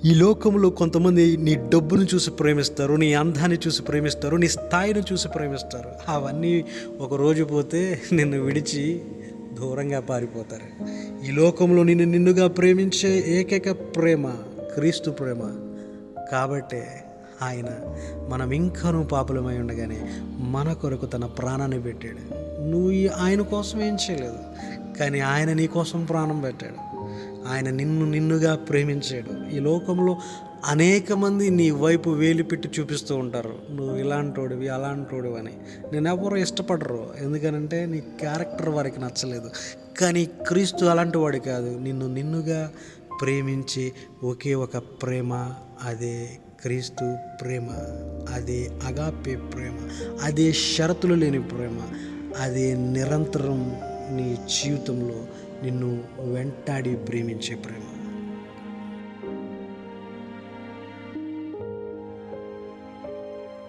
ఈ లోకంలో కొంతమంది నీ డబ్బును చూసి ప్రేమిస్తారు, నీ అందాన్ని చూసి ప్రేమిస్తారు, నీ స్థాయిని చూసి ప్రేమిస్తారు. అవన్నీ ఒక రోజు పోతే నిన్ను విడిచి దూరంగా పారిపోతారు. ఈ లోకంలో నిన్నుగా ప్రేమించే ఏకైక ప్రేమ క్రీస్తు ప్రేమ. కాబట్టే ఆయన మనం ఇంకనూ పాపులమై ఉండగానే మన కొరకు తన ప్రాణాన్ని పెట్టాడు. నువ్వు ఆయన కోసం ఏం చేయలేదు, కానీ ఆయన నీ కోసం ప్రాణం పెట్టాడు. ఆయన నిన్నుగా ప్రేమించాడు. ఈ లోకంలో అనేక మంది నీ వైపు వేలు పెట్టి చూపిస్తూ ఉంటారు, నువ్వు ఇలాంటోడివి అలాంటోడివి అని. నేను ఎవరు ఇష్టపడరు, ఎందుకనంటే నీ క్యారెక్టర్ వారికి నచ్చలేదు. కానీ క్రీస్తు అలాంటి వాడు కాదు. నిన్నుగా ప్రేమించి ఒకే ఒక ప్రేమ, అదే క్రీస్తు ప్రేమ, అదే అగాపే ప్రేమ, అదే షరతులు లేని ప్రేమ, అదే నిరంతరం నీ జీవితంలో నిన్ను వెంటాడి ప్రేమించే ప్రేమ.